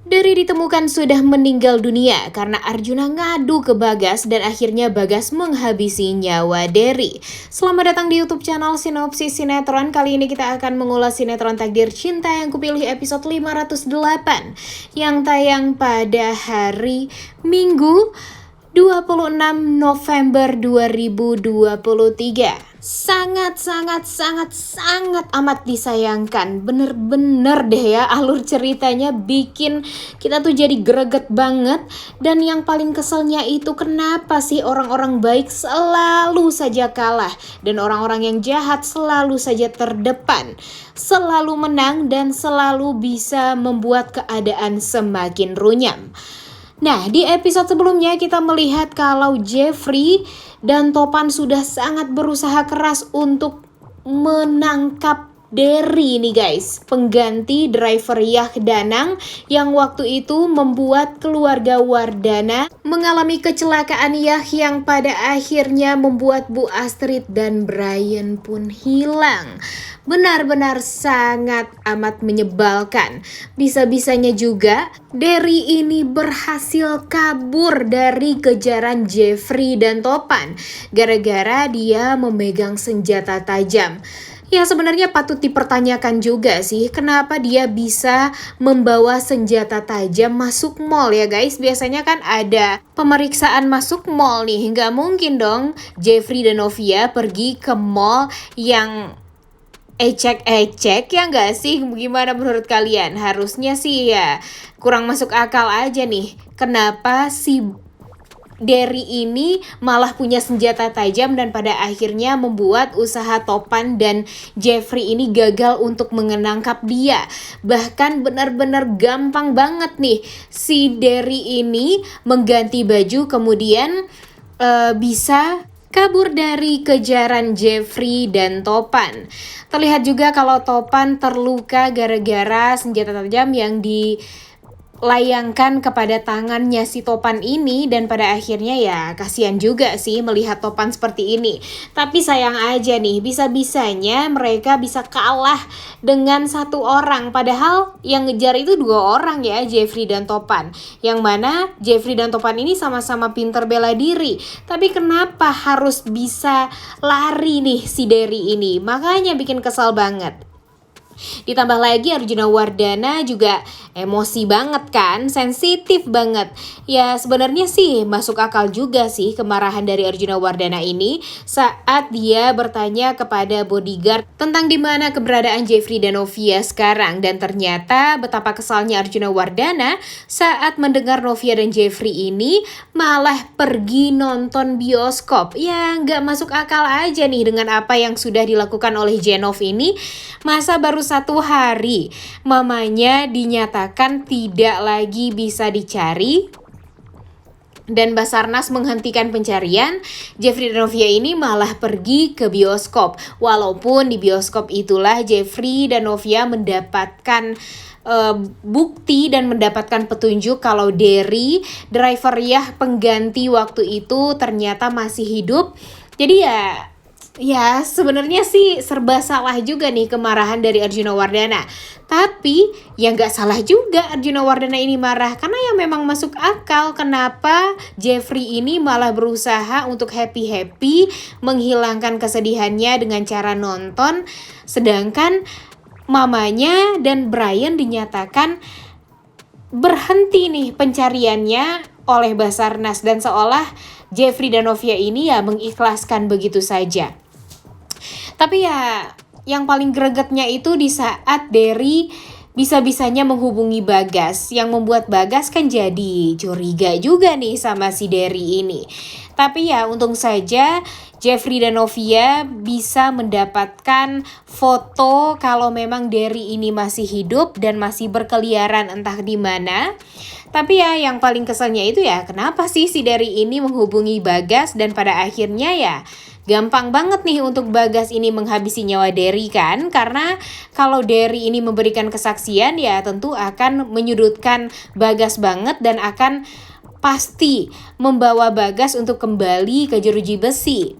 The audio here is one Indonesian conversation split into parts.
Dari ditemukan sudah meninggal dunia karena Arjuna ngadu ke Bagas dan akhirnya Bagas menghabisi nyawa Derry. Selamat datang di YouTube channel Sinopsis Sinetron. Kali ini kita akan mengulas sinetron Takdir Cinta yang kupilih episode 508 yang tayang pada hari Minggu 26 November 2023. Sangat amat disayangkan. Bener-bener deh ya, alur ceritanya bikin kita tuh jadi greget banget. Dan yang paling keselnya itu kenapa sih orang-orang baik selalu saja kalah dan orang-orang yang jahat selalu saja terdepan, selalu menang dan selalu bisa membuat keadaan semakin runyam. Nah, di episode sebelumnya kita melihat kalau Jeffrey dan Topan sudah sangat berusaha keras untuk menangkap Derry nih guys, pengganti driver Yah Danang yang waktu itu membuat keluarga Wardana mengalami kecelakaan Yah yang pada akhirnya membuat Bu Astrid dan Brian pun hilang. Benar-benar sangat amat menyebalkan. Bisa-bisanya juga Derry ini berhasil kabur dari kejaran Jeffrey dan Topan gara-gara dia memegang senjata tajam. Ya sebenarnya patut dipertanyakan juga sih kenapa dia bisa membawa senjata tajam masuk mall ya guys. Biasanya kan ada pemeriksaan masuk mall nih. Nggak mungkin dong Jeffrey dan Novia pergi ke mall yang ecek-ecek ya nggak sih? Gimana menurut kalian? Harusnya sih ya kurang masuk akal aja nih. Kenapa si Derry ini malah punya senjata tajam dan pada akhirnya membuat usaha Topan dan Jeffrey ini gagal untuk menangkap dia. Bahkan benar-benar gampang banget nih si Derry ini mengganti baju kemudian bisa kabur dari kejaran Jeffrey dan Topan. Terlihat juga kalau Topan terluka gara-gara senjata tajam yang dilayangkan kepada tangannya si Topan ini dan pada akhirnya ya kasihan juga sih melihat Topan seperti ini. Tapi sayang aja nih, bisa-bisanya mereka bisa kalah dengan satu orang padahal yang ngejar itu dua orang ya, Jeffrey dan Topan. Yang mana Jeffrey dan Topan ini sama-sama pinter bela diri. Tapi kenapa harus bisa lari nih si Derry ini? Makanya bikin kesal banget. Ditambah lagi Arjuna Wardana juga emosi banget kan, sensitif banget. Ya sebenarnya sih masuk akal juga sih kemarahan dari Arjuna Wardana ini saat dia bertanya kepada bodyguard tentang di mana keberadaan Jeffrey dan Novia sekarang. Dan ternyata betapa kesalnya Arjuna Wardana saat mendengar Novia dan Jeffrey ini malah pergi nonton bioskop. Ya nggak masuk akal aja nih dengan apa yang sudah dilakukan oleh Jenov ini. Masa baru 1 hari mamanya dinyatakan tidak lagi bisa dicari dan Basarnas menghentikan pencarian, Jeffrey dan Novia ini malah pergi ke bioskop. Walaupun di bioskop itulah Jeffrey dan Novia mendapatkan bukti dan mendapatkan petunjuk kalau Derry, driver Yah pengganti waktu itu ternyata masih hidup. Jadi ya sebenarnya sih serba salah juga nih kemarahan dari Arjuna Wardana. Tapi ya nggak salah juga Arjuna Wardana ini marah karena ya memang masuk akal kenapa Jeffrey ini malah berusaha untuk happy-happy menghilangkan kesedihannya dengan cara nonton. Sedangkan mamanya dan Brian dinyatakan berhenti nih pencariannya oleh Basarnas dan seolah Jeffrey dan Novia ini ya mengikhlaskan begitu saja. Tapi ya yang paling gregetnya itu di saat Derry bisa-bisanya menghubungi Bagas yang membuat Bagas kan jadi curiga juga nih sama si Derry ini. Tapi ya untung saja Jeffrey dan Novia bisa mendapatkan foto kalau memang Derry ini masih hidup dan masih berkeliaran entah di mana. Tapi ya yang paling keselnya itu ya kenapa sih si Derry ini menghubungi Bagas dan pada akhirnya ya gampang banget nih untuk Bagas ini menghabisi nyawa Derry kan. Karena kalau Derry ini memberikan kesaksian ya tentu akan menyudutkan Bagas banget dan akan pasti membawa Bagas untuk kembali ke jeruji besi.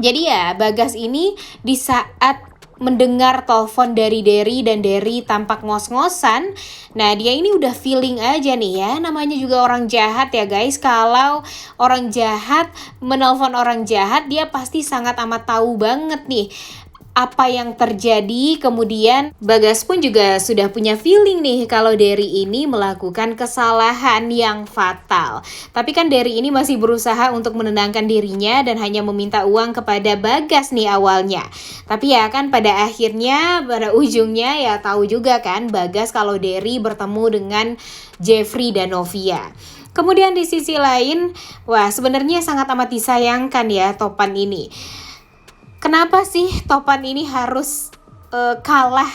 Jadi ya Bagas ini di saat mendengar telepon dari Derry dan Derry tampak ngos-ngosan. Nah, dia ini udah feeling aja nih ya, namanya juga orang jahat ya guys. Kalau orang jahat menelpon orang jahat, dia pasti sangat amat tahu banget nih apa yang terjadi. Kemudian Bagas pun juga sudah punya feeling nih kalau Derry ini melakukan kesalahan yang fatal. Tapi kan Derry ini masih berusaha untuk menenangkan dirinya dan hanya meminta uang kepada Bagas nih awalnya. Tapi ya kan pada akhirnya, pada ujungnya ya tahu juga kan Bagas kalau Derry bertemu dengan Jeffrey dan Novia. Kemudian di sisi lain, wah sebenarnya sangat amat disayangkan ya Topan ini. Kenapa sih Topan ini harus kalah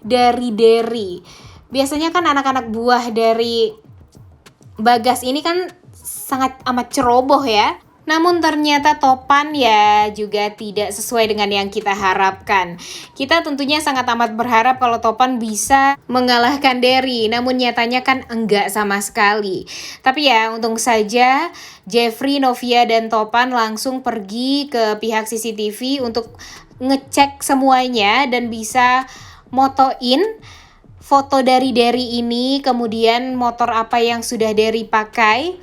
dari Derry? Biasanya kan anak-anak buah dari Bagas ini kan sangat amat ceroboh ya. Namun ternyata Topan ya juga tidak sesuai dengan yang kita harapkan. Kita tentunya sangat amat berharap kalau Topan bisa mengalahkan Derry, namun nyatanya kan enggak sama sekali. Tapi ya untung saja Jeffrey, Novia, dan Topan langsung pergi ke pihak CCTV untuk ngecek semuanya dan bisa motoin foto dari Derry ini, kemudian motor apa yang sudah Derry pakai.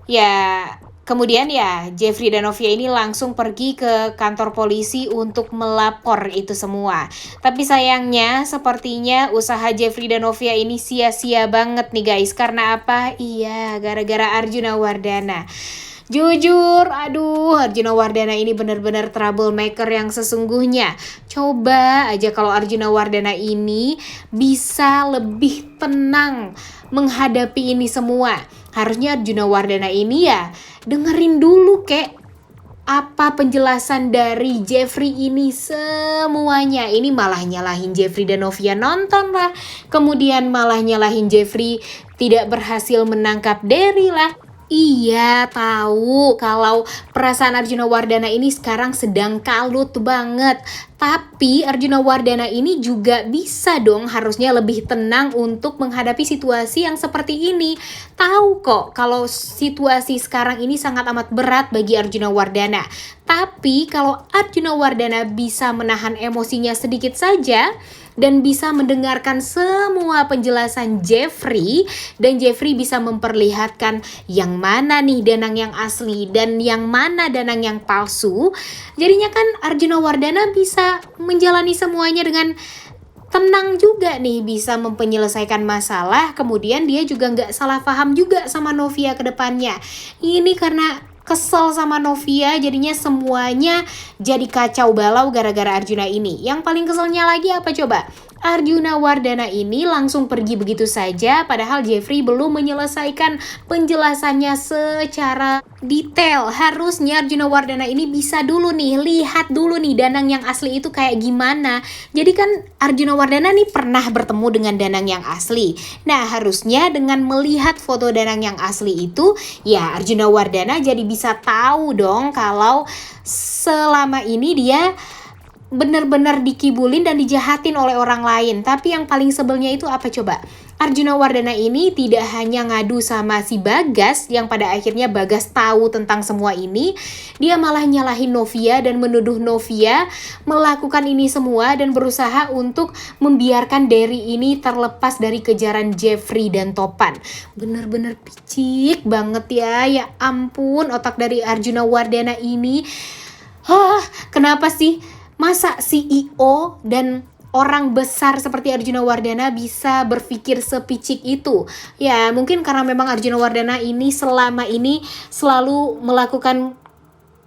Ya, kemudian ya Jeffrey dan Novia ini langsung pergi ke kantor polisi untuk melapor itu semua. Tapi sayangnya sepertinya usaha Jeffrey dan Novia ini sia-sia banget nih guys. Karena apa? Iya, gara-gara Arjuna Wardana. Jujur, aduh, Arjuna Wardana ini benar-benar troublemaker yang sesungguhnya. Coba aja kalau Arjuna Wardana ini bisa lebih tenang menghadapi ini semua. Harusnya Arjuna Wardana ini ya dengerin dulu kek apa penjelasan dari Jeffrey ini semuanya. Ini malah nyalahin Jeffrey dan Novia nonton lah. Kemudian malah nyalahin Jeffrey tidak berhasil menangkap Derry lah. Iya, tahu kalau perasaan Arjuna Wardana ini sekarang sedang kalut banget. Tapi Arjuna Wardana ini juga bisa dong harusnya lebih tenang untuk menghadapi situasi yang seperti ini. Tahu kok kalau situasi sekarang ini sangat amat berat bagi Arjuna Wardana. Tapi kalau Arjuna Wardana bisa menahan emosinya sedikit saja dan bisa mendengarkan semua penjelasan Jeffrey, dan Jeffrey bisa memperlihatkan yang mana nih Danang yang asli dan yang mana Danang yang palsu, jadinya kan Arjuna Wardana bisa menjalani semuanya dengan tenang juga nih, bisa menyelesaikan masalah. Kemudian dia juga nggak salah paham juga sama Novia ke depannya. Ini karena kesel sama Novia, jadinya semuanya jadi kacau balau gara-gara Arjuna ini. Yang paling keselnya lagi apa coba? Arjuna Wardana ini langsung pergi begitu saja, padahal Jeffrey belum menyelesaikan penjelasannya secara detail. Harusnya Arjuna Wardana ini bisa dulu nih, lihat dulu nih Danang yang asli itu kayak gimana. Jadi kan Arjuna Wardana nih pernah bertemu dengan Danang yang asli. Nah, harusnya dengan melihat foto Danang yang asli itu, ya Arjuna Wardana jadi bisa tahu dong kalau selama ini dia benar-benar dikibulin dan dijahatin oleh orang lain. Tapi yang paling sebelnya itu apa coba? Arjuna Wardana ini tidak hanya ngadu sama si Bagas, yang pada akhirnya Bagas tahu tentang semua ini, dia malah nyalahin Novia dan menuduh Novia melakukan ini semua dan berusaha untuk membiarkan Derry ini terlepas dari kejaran Jeffrey dan Topan. Bener-bener picik banget ya. Ya ampun, otak dari Arjuna Wardana ini. Kenapa sih? Masa CEO dan orang besar seperti Arjuna Wardana bisa berpikir sepicik itu? Ya mungkin karena memang Arjuna Wardana ini selama ini selalu melakukan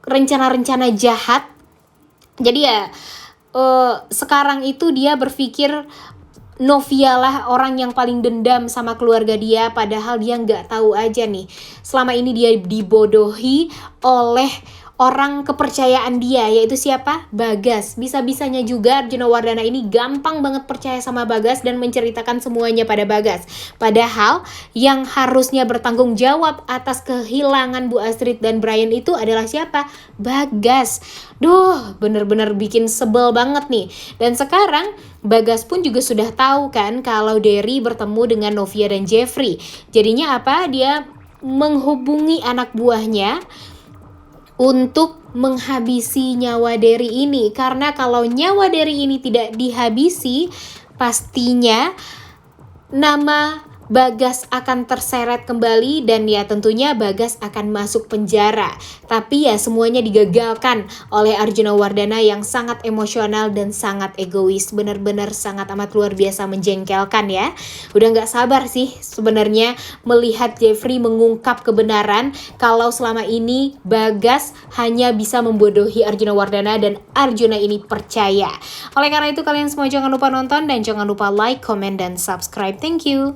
rencana-rencana jahat. Jadi ya sekarang itu dia berpikir Novia lah orang yang paling dendam sama keluarga dia, padahal dia nggak tahu aja nih selama ini dia dibodohi oleh orang kepercayaan dia, yaitu siapa? Bagas. Bisa-bisanya juga Arjuna Wardana ini gampang banget percaya sama Bagas dan menceritakan semuanya pada Bagas. Padahal yang harusnya bertanggung jawab atas kehilangan Bu Astrid dan Brian itu adalah siapa? Bagas. Duh, bener-bener bikin sebel banget nih. Dan sekarang Bagas pun juga sudah tahu kan kalau Derry bertemu dengan Novia dan Jeffrey. Jadinya apa? Dia menghubungi anak buahnya untuk menghabisi nyawa Derry ini. Karena kalau nyawa Derry ini tidak dihabisi, pastinya nama Bagas akan terseret kembali dan ya tentunya Bagas akan masuk penjara. Tapi ya semuanya digagalkan oleh Arjuna Wardana yang sangat emosional dan sangat egois. Benar-benar sangat amat luar biasa menjengkelkan ya. Udah gak sabar sih sebenarnya melihat Jeffrey mengungkap kebenaran kalau selama ini Bagas hanya bisa membodohi Arjuna Wardana dan Arjuna ini percaya. Oleh karena itu kalian semua jangan lupa nonton dan jangan lupa like, comment, dan subscribe. Thank you.